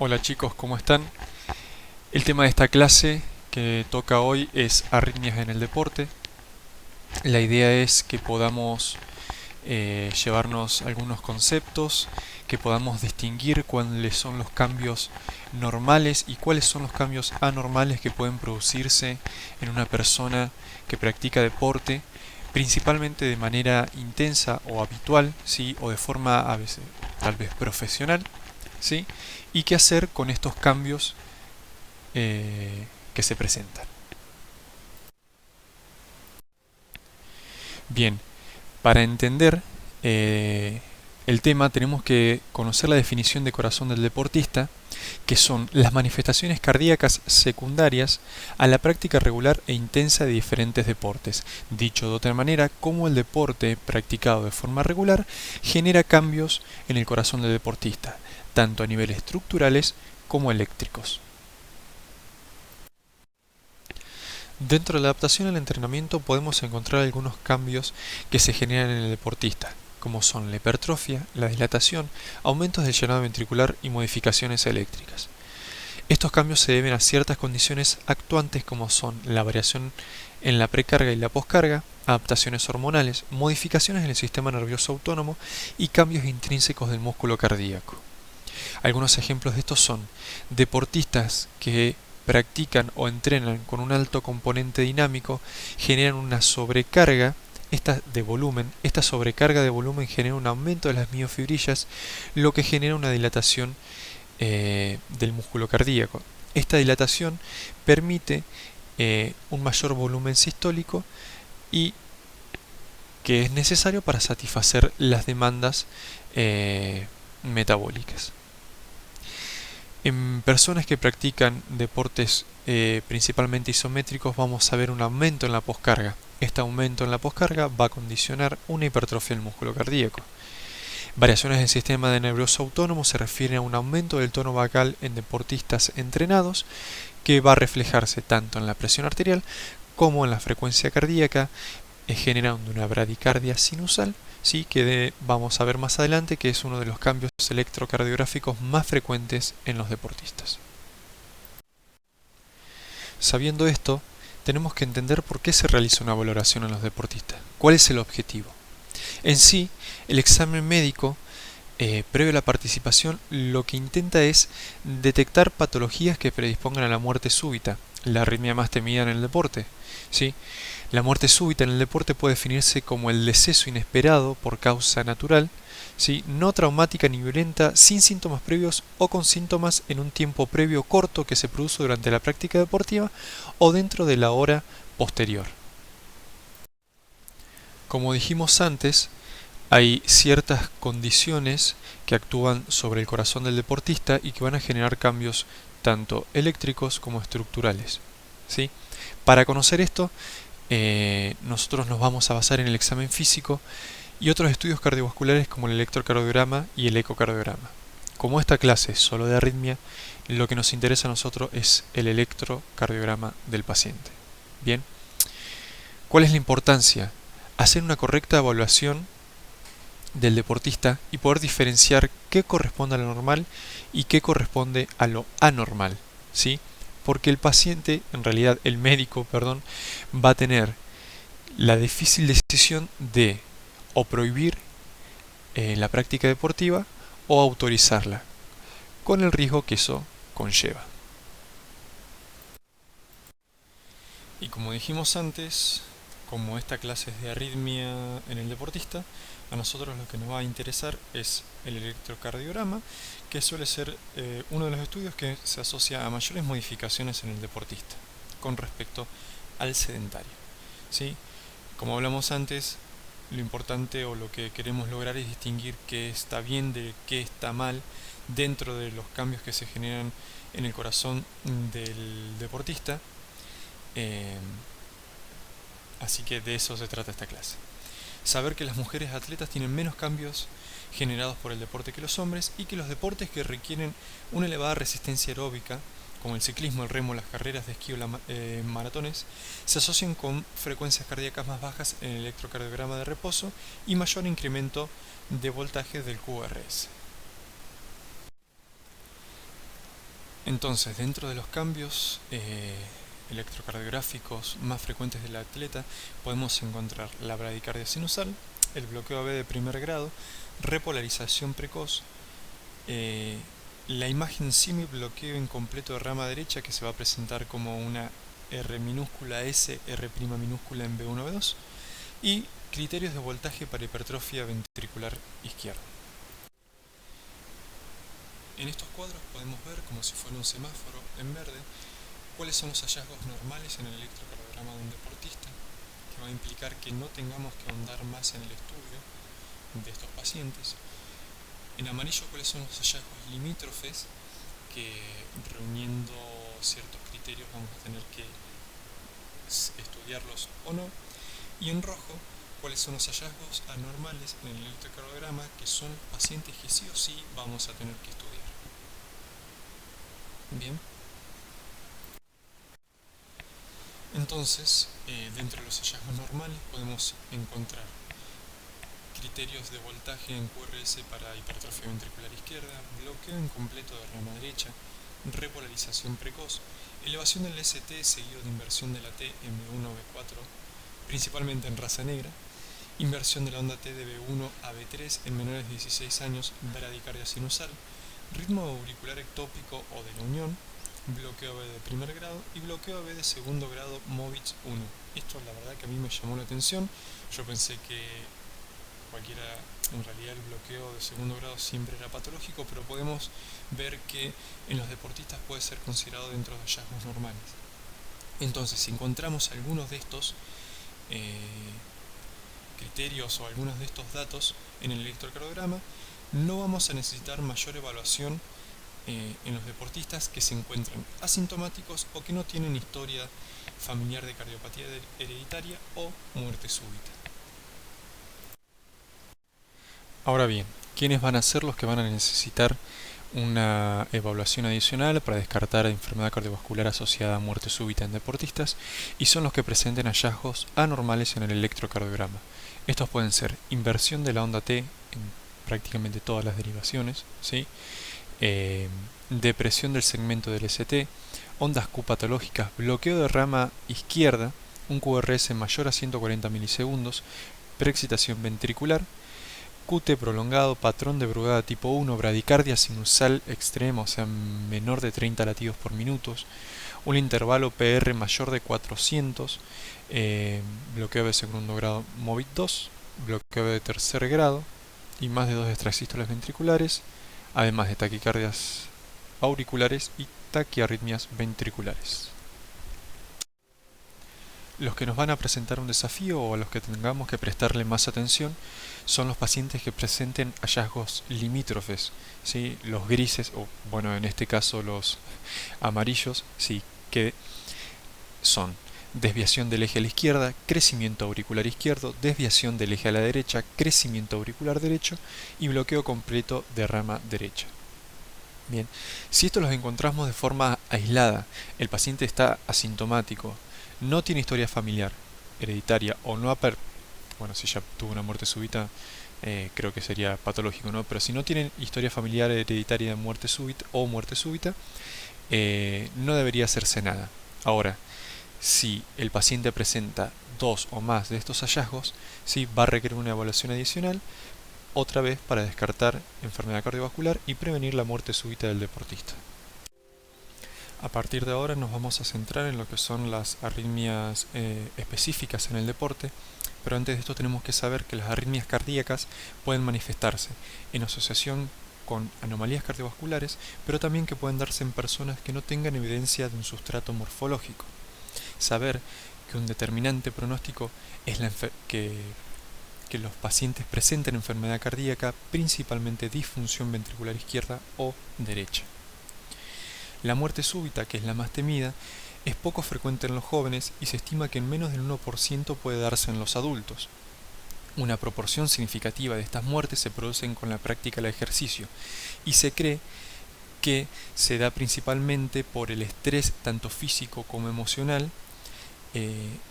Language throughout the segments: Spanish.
Hola chicos, ¿cómo están? El tema de esta clase que toca hoy es arritmias en el deporte. La idea es que podamos llevarnos algunos conceptos, que podamos distinguir cuáles son los cambios normales y cuáles son los cambios anormales que pueden producirse en una persona que practica deporte, principalmente de manera intensa o habitual, ¿sí? O de forma a veces tal vez profesional, ¿sí? Y qué hacer con estos cambios que se presentan. Bien, para entender el tema tenemos que conocer la definición de corazón del deportista, que son las manifestaciones cardíacas secundarias a la práctica regular e intensa de diferentes deportes. Dicho de otra manera, cómo el deporte practicado de forma regular genera cambios en el corazón del deportista, tanto a niveles estructurales como eléctricos. Dentro de la adaptación al entrenamiento podemos encontrar algunos cambios que se generan en el deportista, como son la hipertrofia, la dilatación, aumentos del llenado ventricular y modificaciones eléctricas. Estos cambios se deben a ciertas condiciones actuantes como son la variación en la precarga y la poscarga, adaptaciones hormonales, modificaciones en el sistema nervioso autónomo y cambios intrínsecos del músculo cardíaco. Algunos ejemplos de estos son deportistas que practican o entrenan con un alto componente dinámico, generan una sobrecarga de volumen. Esta sobrecarga de volumen genera un aumento de las miofibrillas, lo que genera una dilatación del músculo cardíaco. Esta dilatación permite un mayor volumen sistólico y que es necesario para satisfacer las demandas metabólicas. En personas que practican deportes principalmente isométricos vamos a ver un aumento en la poscarga. Este aumento en la poscarga va a condicionar una hipertrofia del músculo cardíaco. Variaciones del sistema nervioso autónomo se refieren a un aumento del tono vagal en deportistas entrenados que va a reflejarse tanto en la presión arterial como en la frecuencia cardíaca, generando una bradicardia sinusal, ¿sí? Que vamos a ver más adelante que es uno de los cambios electrocardiográficos más frecuentes en los deportistas. Sabiendo esto, tenemos que entender por qué se realiza una valoración en los deportistas, cuál es el objetivo. En sí, el examen médico previo a la participación lo que intenta es detectar patologías que predispongan a la muerte súbita, la arritmia más temida en el deporte, ¿sí? La muerte súbita en el deporte puede definirse como el deceso inesperado por causa natural, ¿sí? No traumática ni violenta, sin síntomas previos o con síntomas en un tiempo previo corto que se produce durante la práctica deportiva o dentro de la hora posterior. Como dijimos antes, hay ciertas condiciones que actúan sobre el corazón del deportista y que van a generar cambios tanto eléctricos como estructurales, ¿sí? Para conocer esto, nosotros nos vamos a basar en el examen físico y otros estudios cardiovasculares como el electrocardiograma y el ecocardiograma. Como esta clase es solo de arritmia, lo que nos interesa a nosotros es el electrocardiograma del paciente. Bien, ¿cuál es la importancia? Hacer una correcta evaluación del deportista y poder diferenciar qué corresponde a lo normal y qué corresponde a lo anormal, ¿sí? Porque el paciente, en realidad el médico, perdón, va a tener la difícil decisión de o prohibir la práctica deportiva o autorizarla, con el riesgo que eso conlleva. Y como dijimos antes, como esta clase es de arritmia en el deportista, a nosotros lo que nos va a interesar es el electrocardiograma, que suele ser uno de los estudios que se asocia a mayores modificaciones en el deportista con respecto al sedentario, ¿sí? Como hablamos antes, lo importante o lo que queremos lograr es distinguir qué está bien de qué está mal dentro de los cambios que se generan en el corazón del deportista. Así que de eso se trata esta clase. Saber que las mujeres atletas tienen menos cambios generados por el deporte que los hombres y que los deportes que requieren una elevada resistencia aeróbica, como el ciclismo, el remo, las carreras de esquí o maratones, se asocian con frecuencias cardíacas más bajas en el electrocardiograma de reposo y mayor incremento de voltaje del QRS. Entonces, dentro de los cambios electrocardiográficos más frecuentes del atleta, podemos encontrar la bradicardia sinusal, el bloqueo AB de primer grado, repolarización precoz, la imagen semi-bloqueo incompleto de rama derecha, que se va a presentar como una R minúscula S, R' minúscula en B1, B2, y criterios de voltaje para hipertrofia ventricular izquierda. En estos cuadros podemos ver, como si fuera un semáforo en verde, cuáles son los hallazgos normales en el electrocardiograma de un deportista, que va a implicar que no tengamos que ahondar más en el estudio de estos pacientes. En amarillo, cuáles son los hallazgos limítrofes, que reuniendo ciertos criterios vamos a tener que estudiarlos o no. Y en rojo, cuáles son los hallazgos anormales en el electrocardiograma, que son pacientes que sí o sí vamos a tener que estudiar. Bien. Entonces, dentro de los hallazgos normales podemos encontrar criterios de voltaje en QRS para hipertrofia ventricular izquierda, bloqueo incompleto de rama derecha, repolarización precoz, elevación del ST seguido de inversión de la T en B1 B4, principalmente en raza negra, inversión de la onda T de B1 a B3 en menores de 16 años, bradicardia sinusal, ritmo auricular ectópico o de la unión, bloqueo AB de primer grado y bloqueo AB de segundo grado Movitz 1. Esto la verdad que a mí me llamó la atención. Yo pensé que en realidad el bloqueo de segundo grado siempre era patológico, pero podemos ver que en los deportistas puede ser considerado dentro de hallazgos normales. Entonces, si encontramos algunos de estos criterios o algunos de estos datos en el electrocardiograma, no vamos a necesitar mayor evaluación en los deportistas que se encuentran asintomáticos o que no tienen historia familiar de cardiopatía hereditaria o muerte súbita. Ahora bien, ¿quiénes van a ser los que van a necesitar una evaluación adicional para descartar enfermedad cardiovascular asociada a muerte súbita en deportistas? Y son los que presenten hallazgos anormales en el electrocardiograma. Estos pueden ser inversión de la onda T en prácticamente todas las derivaciones, ¿sí? Depresión del segmento del ST, ondas Q patológicas, bloqueo de rama izquierda, un QRS mayor a 140 milisegundos, preexcitación ventricular, QT prolongado, patrón de Brugada tipo 1, bradicardia sinusal extrema, o sea menor de 30 latidos por minuto, un intervalo PR mayor de 400, bloqueo de segundo grado Movit 2, bloqueo de tercer grado y más de 2 extrasístoles ventriculares, además de taquicardias auriculares y taquiarritmias ventriculares. Los que nos van a presentar un desafío o a los que tengamos que prestarle más atención son los pacientes que presenten hallazgos limítrofes, ¿sí? Los grises, o bueno, en este caso los amarillos, ¿sí? Que son desviación del eje a la izquierda, crecimiento auricular izquierdo, desviación del eje a la derecha, crecimiento auricular derecho y bloqueo completo de rama derecha. Bien, si estos los encontramos de forma aislada, el paciente está asintomático, no tiene historia familiar, hereditaria o no bueno, si ya tuvo una muerte súbita, creo que sería patológico, ¿no? Pero si no tienen historia familiar hereditaria de muerte súbita o muerte súbita, no debería hacerse nada. Ahora, si el paciente presenta 2 o más de estos hallazgos, sí va a requerir una evaluación adicional, otra vez para descartar enfermedad cardiovascular y prevenir la muerte súbita del deportista. A partir de ahora nos vamos a centrar en lo que son las arritmias específicas en el deporte, pero antes de esto tenemos que saber que las arritmias cardíacas pueden manifestarse en asociación con anomalías cardiovasculares, pero también que pueden darse en personas que no tengan evidencia de un sustrato morfológico. Saber que un determinante pronóstico es que los pacientes presenten enfermedad cardíaca, principalmente disfunción ventricular izquierda o derecha. La muerte súbita, que es la más temida, es poco frecuente en los jóvenes y se estima que en menos del 1% puede darse en los adultos. Una proporción significativa de estas muertes se producen con la práctica del ejercicio y se cree que se da principalmente por el estrés tanto físico como emocional,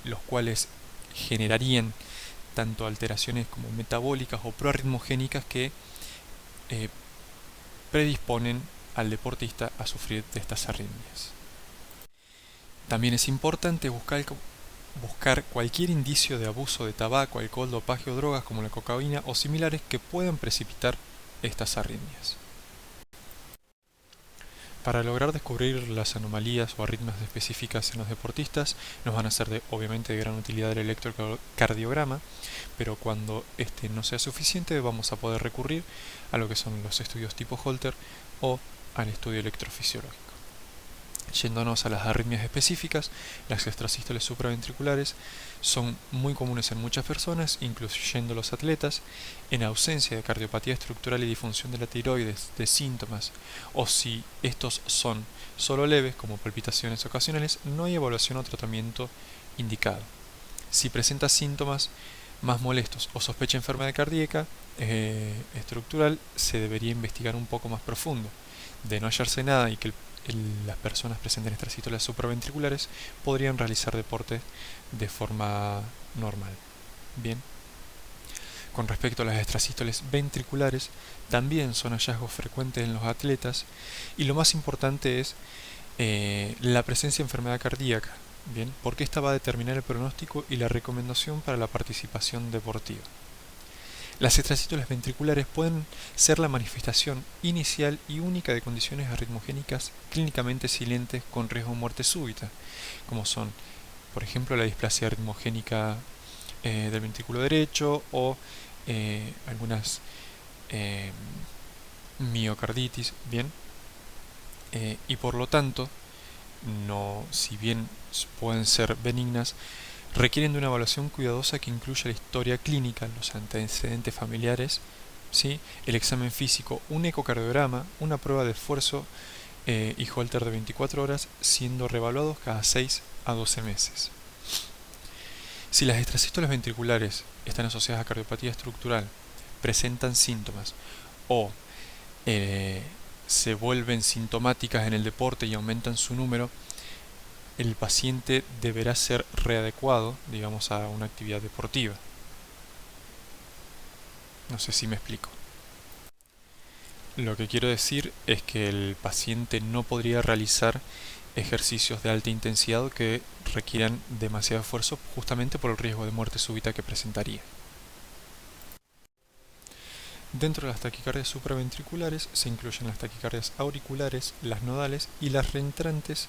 los cuales generarían tanto alteraciones como metabólicas o proarritmogénicas que predisponen al deportista a sufrir de estas arritmias. También es importante buscar cualquier indicio de abuso de tabaco, alcohol, dopaje o drogas como la cocaína o similares que puedan precipitar estas arritmias. Para lograr descubrir las anomalías o arritmias específicas en los deportistas, nos van a ser obviamente de gran utilidad el electrocardiograma, pero cuando este no sea suficiente vamos a poder recurrir a lo que son los estudios tipo Holter o al estudio electrofisiológico. Yéndonos a las arritmias específicas, las extrasístoles supraventriculares son muy comunes en muchas personas, incluyendo los atletas. En ausencia de cardiopatía estructural y disfunción de la tiroides, de síntomas, o si estos son solo leves, como palpitaciones ocasionales, no hay evaluación o tratamiento indicado. Si presenta síntomas más molestos o sospecha enfermedad cardíaca estructural, se debería investigar un poco más profundo. De no hallarse nada y que las personas presenten extrasístoles supraventriculares podrían realizar deporte de forma normal. Bien. Con respecto a las extrasístoles ventriculares, también son hallazgos frecuentes en los atletas y lo más importante es la presencia de enfermedad cardíaca, bien, porque esta va a determinar el pronóstico y la recomendación para la participación deportiva. Las extrasístoles ventriculares pueden ser la manifestación inicial y única de condiciones arritmogénicas clínicamente silentes con riesgo de muerte súbita, como son, por ejemplo, la displasia arritmogénica del ventrículo derecho o algunas miocarditis, bien, y por lo tanto, si bien pueden ser benignas, requieren de una evaluación cuidadosa que incluya la historia clínica, los antecedentes familiares, ¿sí?, el examen físico, un ecocardiograma, una prueba de esfuerzo y Holter de 24 horas, siendo reevaluados cada 6 a 12 meses. Si las extrasístoles ventriculares están asociadas a cardiopatía estructural, presentan síntomas o se vuelven sintomáticas en el deporte y aumentan su número, el paciente deberá ser readecuado, digamos, a una actividad deportiva. No sé si me explico. Lo que quiero decir es que el paciente no podría realizar ejercicios de alta intensidad que requieran demasiado esfuerzo justamente por el riesgo de muerte súbita que presentaría. Dentro de las taquicardias supraventriculares se incluyen las taquicardias auriculares, las nodales y las reentrantes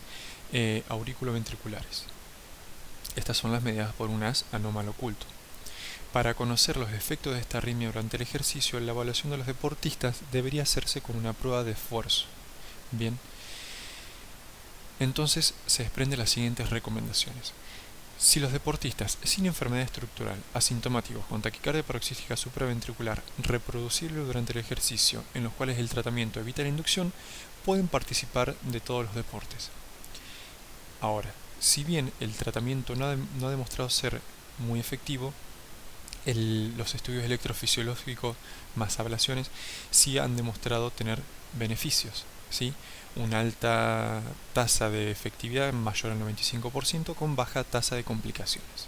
auriculoventriculares. Estas son las mediadas por un haz anómalo oculto. Para conocer los efectos de esta arritmia durante el ejercicio, la evaluación de los deportistas debería hacerse con una prueba de esfuerzo. Bien, entonces se desprenden las siguientes recomendaciones. Si los deportistas sin enfermedad estructural, asintomáticos, con taquicardia paroxística supraventricular, reproducible durante el ejercicio, en los cuales el tratamiento evita la inducción, pueden participar de todos los deportes. Ahora, si bien el tratamiento no ha demostrado ser muy efectivo, los estudios electrofisiológicos más ablaciones sí han demostrado tener beneficios, ¿sí? Una alta tasa de efectividad mayor al 95% con baja tasa de complicaciones.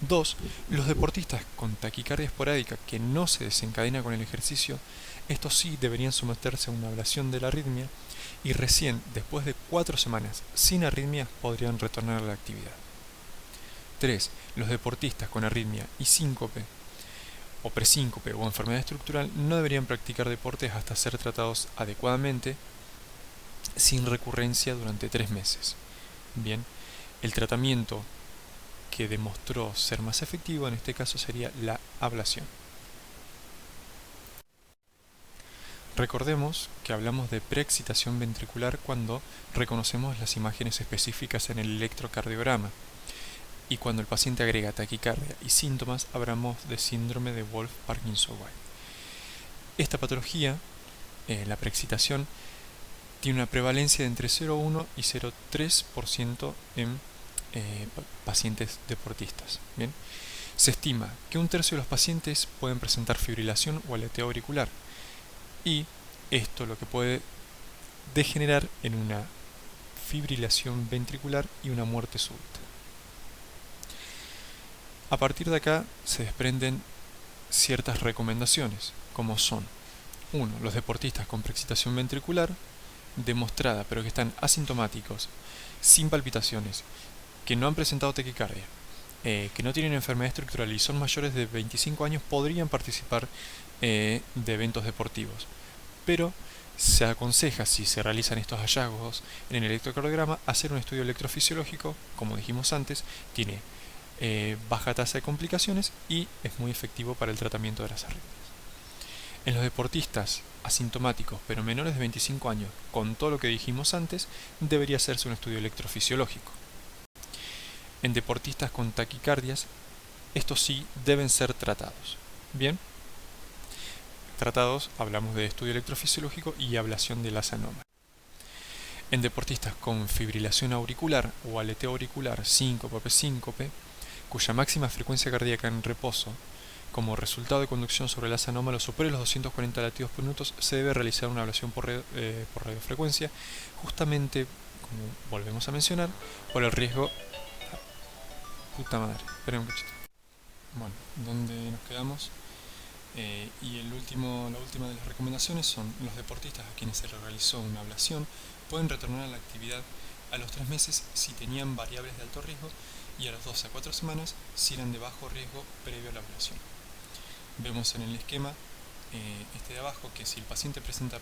2. Los deportistas con taquicardia esporádica que no se desencadena con el ejercicio, estos sí deberían someterse a una ablación de la arritmia y recién después de 4 semanas sin arritmia podrían retornar a la actividad. 3. Los deportistas con arritmia y síncope o presíncope o enfermedad estructural no deberían practicar deportes hasta ser tratados adecuadamente sin recurrencia durante 3 meses. Bien, el tratamiento que demostró ser más efectivo en este caso sería la ablación. Recordemos que hablamos de preexcitación ventricular cuando reconocemos las imágenes específicas en el electrocardiograma y cuando el paciente agrega taquicardia y síntomas hablamos de síndrome de Wolff-Parkinson-White. Esta patología, la preexcitación, tiene una prevalencia de entre 0,1 y 0,3% en pacientes deportistas. Bien, se estima que un tercio de los pacientes pueden presentar fibrilación o aleteo auricular y esto lo que puede degenerar en una fibrilación ventricular y una muerte súbita. A partir de acá se desprenden ciertas recomendaciones, como son Uno, los deportistas con preexcitación ventricular demostrada, pero que están asintomáticos, sin palpitaciones, que no han presentado taquicardia, que no tienen enfermedad estructural y son mayores de 25 años, podrían participar de eventos deportivos. Pero se aconseja, si se realizan estos hallazgos en el electrocardiograma, hacer un estudio electrofisiológico. Como dijimos antes, tiene baja tasa de complicaciones y es muy efectivo para el tratamiento de las arritmias. En los deportistas asintomáticos pero menores de 25 años, con todo lo que dijimos antes, debería hacerse un estudio electrofisiológico. En deportistas con taquicardias, estos sí deben ser tratados. Bien, tratados, hablamos de estudio electrofisiológico y ablación del asa anómala. En deportistas con fibrilación auricular o aleteo auricular, síncope, cuya máxima frecuencia cardíaca en reposo como resultado de conducción sobre el asa anómalo supere los 240 latidos por minuto, se debe realizar una ablación por radiofrecuencia, justamente, como volvemos a mencionar, por el riesgo... Puta madre, esperen un cachito. Bueno, ¿dónde nos quedamos? Y la última de las recomendaciones son: los deportistas a quienes se les realizó una ablación pueden retornar a la actividad a los 3 meses si tenían variables de alto riesgo y a las 2 a 4 semanas si eran de bajo riesgo previo a la ablación. Vemos en el esquema de abajo que si el paciente presenta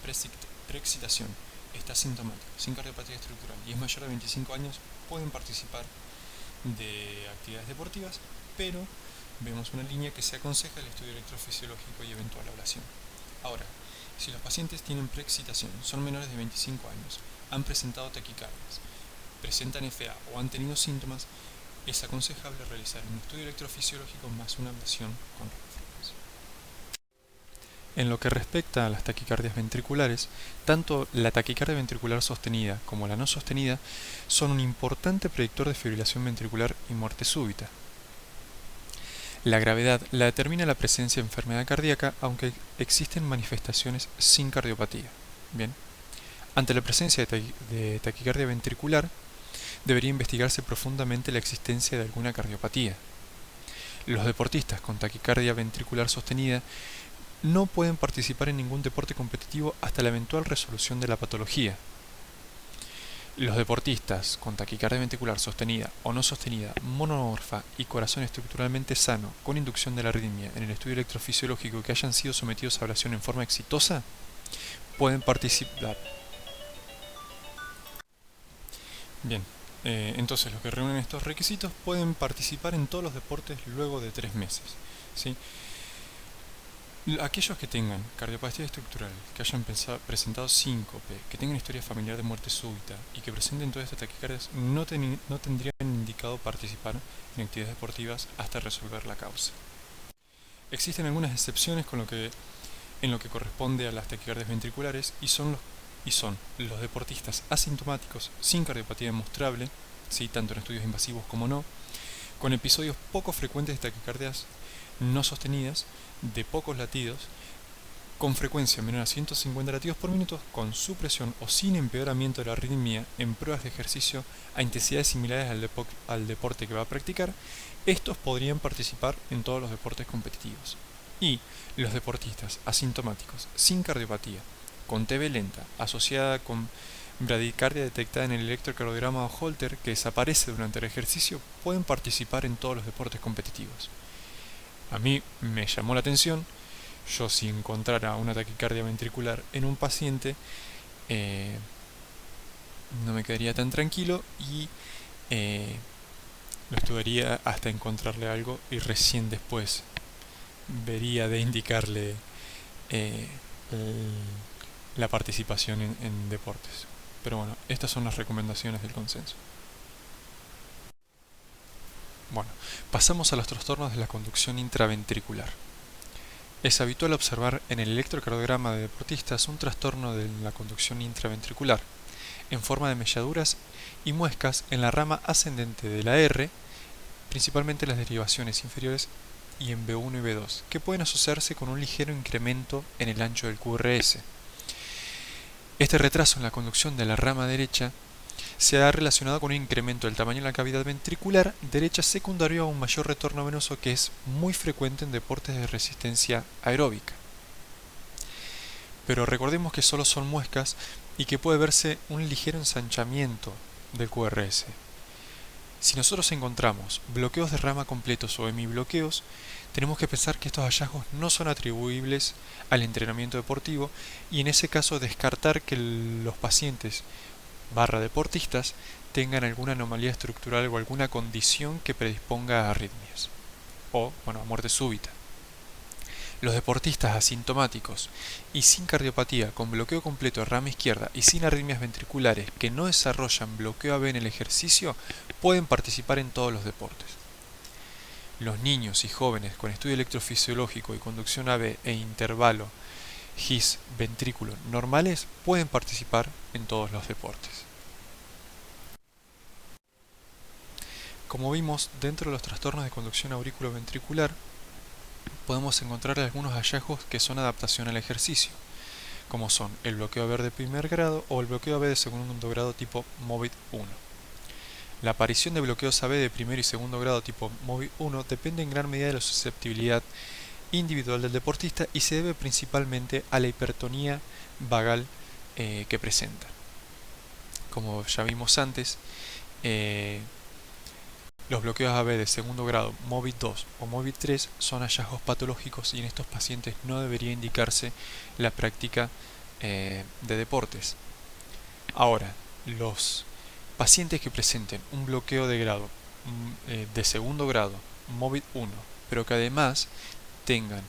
preexcitación, está asintomático, sin cardiopatía estructural y es mayor de 25 años, pueden participar de actividades deportivas, pero vemos una línea que se aconseja el estudio electrofisiológico y eventual ablación. Ahora, si los pacientes tienen preexcitación, son menores de 25 años, han presentado taquicardias, presentan FA o han tenido síntomas, es aconsejable realizar un estudio electrofisiológico más una ablación con radiofrecuencia. En lo que respecta a las taquicardias ventriculares, tanto la taquicardia ventricular sostenida como la no sostenida son un importante predictor de fibrilación ventricular y muerte súbita. La gravedad la determina la presencia de enfermedad cardíaca, aunque existen manifestaciones sin cardiopatía. Bien, ante la presencia de taquicardia ventricular, debería investigarse profundamente la existencia de alguna cardiopatía. Los deportistas con taquicardia ventricular sostenida no pueden participar en ningún deporte competitivo hasta la eventual resolución de la patología. Los deportistas con taquicardia ventricular sostenida o no sostenida, monomorfa y corazón estructuralmente sano con inducción de la arritmia en el estudio electrofisiológico que hayan sido sometidos a ablación en forma exitosa, pueden participar. Bien, entonces los que reúnen estos requisitos pueden participar en todos los deportes luego de 3 meses, ¿sí? Aquellos que tengan cardiopatía estructural, que hayan presentado síncope, que tengan historia familiar de muerte súbita y que presenten todas estas taquicardias, no tendrían indicado participar en actividades deportivas hasta resolver la causa. Existen algunas excepciones en lo que corresponde a las taquicardias ventriculares y son los deportistas asintomáticos sin cardiopatía demostrable, ¿sí?, tanto en estudios invasivos como no, con episodios poco frecuentes de taquicardias no sostenidas, de pocos latidos, con frecuencia menor a 150 latidos por minuto, con supresión o sin empeoramiento de la arritmia en pruebas de ejercicio a intensidades similares al deporte que va a practicar. Estos podrían participar en todos los deportes competitivos. Y los deportistas asintomáticos sin cardiopatía, con TB lenta, asociada con bradicardia detectada en el electrocardiograma o Holter que desaparece durante el ejercicio, pueden participar en todos los deportes competitivos. A mí me llamó la atención, yo si encontrara una taquicardia ventricular en un paciente, no me quedaría tan tranquilo y lo estudiaría hasta encontrarle algo y recién después vería de indicarle la participación en deportes. Pero bueno, estas son las recomendaciones del consenso. Bueno, pasamos a los trastornos de la conducción intraventricular. Es habitual observar en el electrocardiograma de deportistas un trastorno de la conducción intraventricular, en forma de melladuras y muescas en la rama ascendente de la R, principalmente en las derivaciones inferiores y en B1 y B2, que pueden asociarse con un ligero incremento en el ancho del QRS. Este retraso en la conducción de la rama derecha se ha relacionado con un incremento del tamaño de la cavidad ventricular derecha secundario a un mayor retorno venoso que es muy frecuente en deportes de resistencia aeróbica. pero recordemos que solo son muescas y que puede verse un ligero ensanchamiento del QRS. Si nosotros encontramos bloqueos de rama completos o hemibloqueos, tenemos que pensar que estos hallazgos no son atribuibles al entrenamiento deportivo y en ese caso descartar que los pacientes deportistas tengan alguna anomalía estructural o alguna condición que predisponga a arritmias o, a muerte súbita. Los deportistas asintomáticos y sin cardiopatía, con bloqueo completo de rama izquierda y sin arritmias ventriculares que no desarrollan bloqueo AB en el ejercicio pueden participar en todos los deportes. Los niños y jóvenes con estudio electrofisiológico y conducción AB e intervalo GIS ventrículo normales pueden participar en todos los deportes. Como vimos, dentro de los trastornos de conducción auriculoventricular podemos encontrar algunos hallazgos que son adaptación al ejercicio, como son el bloqueo AB de primer grado o el bloqueo AB de segundo grado tipo MOVID 1. La aparición de bloqueos AB de primer y segundo grado tipo MOVID 1 depende en gran medida de la susceptibilidad individual del deportista y se debe principalmente a la hipertonía vagal que presenta. Como ya vimos antes, los bloqueos AB de segundo grado MOVID 2 o MOVID 3 son hallazgos patológicos y en estos pacientes no debería indicarse la práctica de deportes. Ahora, los pacientes que presenten un bloqueo de grado de segundo grado MOVID 1, pero que además tengan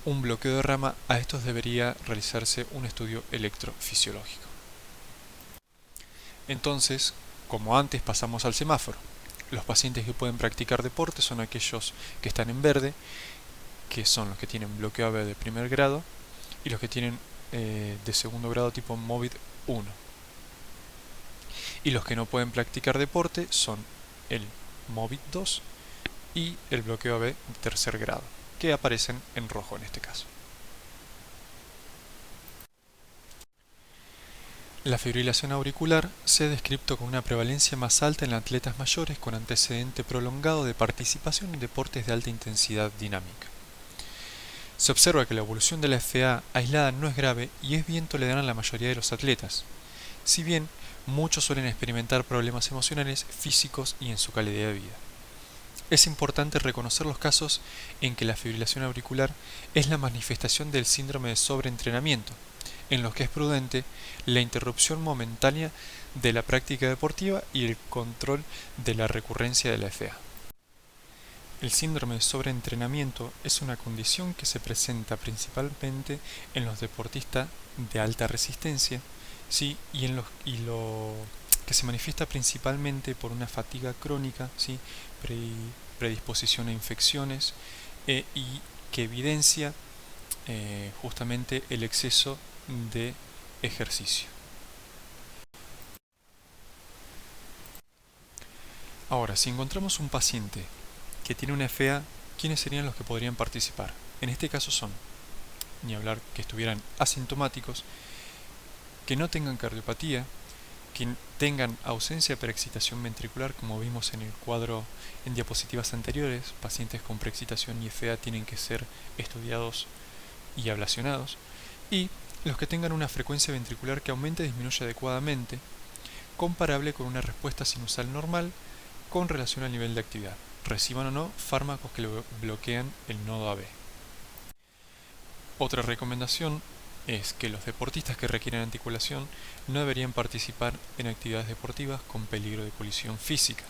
un bloqueo de rama, a estos debería realizarse un estudio electrofisiológico. Entonces, como antes, pasamos al semáforo. Los pacientes que pueden practicar deporte son aquellos que están en verde, que son los que tienen bloqueo AB de primer grado, y los que tienen de segundo grado tipo MOVID 1. Y los que no pueden practicar deporte son el MOVID 2 y el bloqueo AB de tercer grado, que aparecen en rojo en este caso. La fibrilación auricular se ha descrito con una prevalencia más alta en atletas mayores con antecedente prolongado de participación en deportes de alta intensidad dinámica. Se observa que la evolución de la FA aislada no es grave y es bien tolerada en la mayoría de los atletas, si bien muchos suelen experimentar problemas emocionales, físicos y en su calidad de vida. Es importante reconocer los casos en que la fibrilación auricular es la manifestación del síndrome de sobreentrenamiento, en los que es prudente la interrupción momentánea de la práctica deportiva y el control de la recurrencia de la FA. El síndrome de sobreentrenamiento es una condición que se presenta principalmente en los deportistas de alta resistencia, ¿sí? y que se manifiesta principalmente por una fatiga crónica, ¿sí? predisposición a infecciones y que evidencia justamente el exceso de ejercicio. Ahora, si encontramos un paciente que tiene una FA, ¿quiénes serían los que podrían participar? En este caso son, ni hablar que estuvieran asintomáticos, que no tengan cardiopatía, que tengan ausencia de preexcitación ventricular, como vimos en el cuadro en diapositivas anteriores. Pacientes con preexcitación y FA tienen que ser estudiados y ablacionados, y los que tengan una frecuencia ventricular que aumente y disminuya adecuadamente, comparable con una respuesta sinusal normal con relación al nivel de actividad, reciban o no fármacos que bloquean el nodo AB. Otra recomendación es que los deportistas que requieren anticoagulación no deberían participar en actividades deportivas con peligro de colisión física.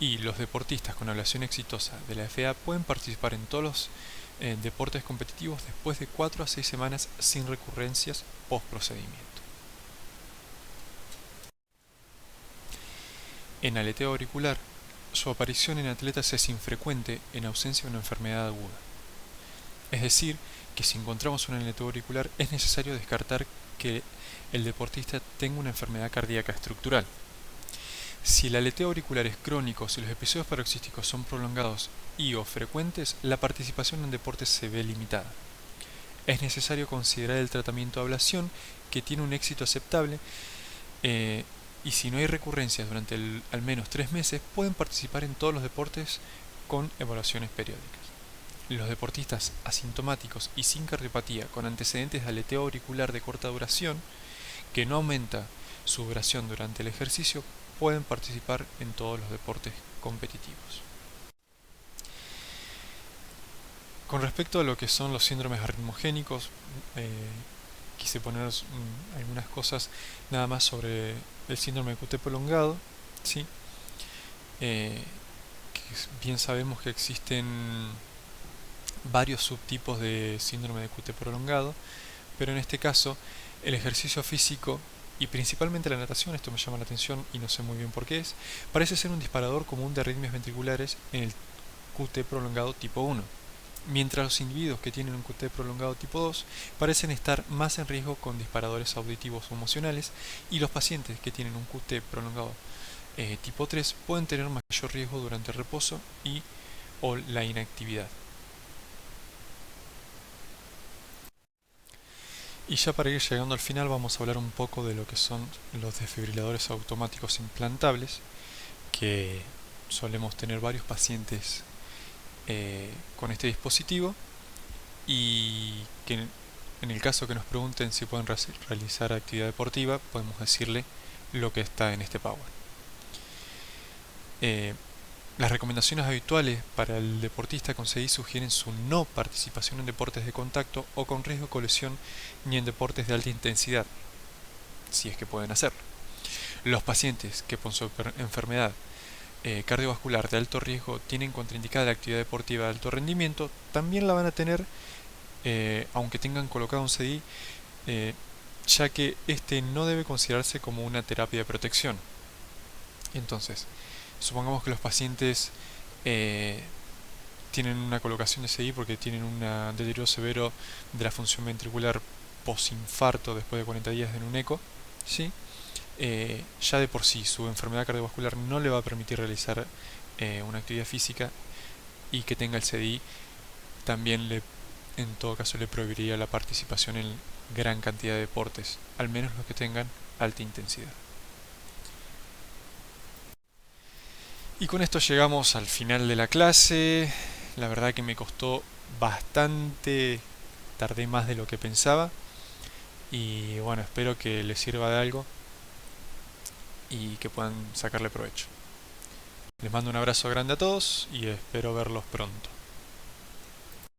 Y los deportistas con ablación exitosa de la FA pueden participar en todos los deportes competitivos después de 4 a 6 semanas sin recurrencias post-procedimiento. En aleteo auricular, su aparición en atletas es infrecuente en ausencia de una enfermedad aguda. Es decir, que si encontramos un aleteo auricular es necesario descartar que el deportista tenga una enfermedad cardíaca estructural. Si el aleteo auricular es crónico, si los episodios paroxísticos son prolongados y o frecuentes, la participación en deportes se ve limitada. Es necesario considerar el tratamiento de ablación, que tiene un éxito aceptable, y si no hay recurrencias durante al menos 3 meses, pueden participar en todos los deportes con evaluaciones periódicas. los deportistas asintomáticos y sin cardiopatía con antecedentes de aleteo auricular de corta duración, que no aumenta su duración durante el ejercicio, pueden participar en todos los deportes competitivos. Con respecto a lo que son los síndromes arritmogénicos, quise poner algunas cosas nada más sobre el síndrome de QT prolongado, ¿sí? Que bien sabemos que existen varios subtipos de síndrome de QT prolongado, pero en este caso el ejercicio físico y principalmente la natación, esto me llama la atención y no sé muy bien por qué es, parece ser un disparador común de arritmias ventriculares en el QT prolongado tipo 1, mientras los individuos que tienen un QT prolongado tipo 2 parecen estar más en riesgo con disparadores auditivos o emocionales, y los pacientes que tienen un QT prolongado tipo 3 pueden tener mayor riesgo durante el reposo y o la inactividad. Y ya para ir llegando al final vamos a hablar un poco de lo que son los desfibriladores automáticos implantables, que solemos tener varios pacientes con este dispositivo, y que en el caso que nos pregunten si pueden realizar actividad deportiva, podemos decirle lo que está en este Power. Las recomendaciones habituales para el deportista con CDI sugieren su no participación en deportes de contacto o con riesgo de colisión, ni en deportes de alta intensidad, si es que pueden hacerlo. Los pacientes que por su enfermedad cardiovascular de alto riesgo tienen contraindicada la actividad deportiva de alto rendimiento, también la van a tener, aunque tengan colocado un CDI, ya que este no debe considerarse como una terapia de protección. Entonces, supongamos que los pacientes tienen una colocación de CDI porque tienen un deterioro severo de la función ventricular posinfarto después de 40 días en un eco, ¿sí? Ya de por sí su enfermedad cardiovascular no le va a permitir realizar una actividad física, y que tenga el CDI también en todo caso le prohibiría la participación en gran cantidad de deportes, al menos los que tengan alta intensidad. Y con esto llegamos al final de la clase. La verdad que me costó bastante, tardé más de lo que pensaba, y bueno, espero que les sirva de algo y que puedan sacarle provecho. Les mando un abrazo grande a todos y espero verlos pronto.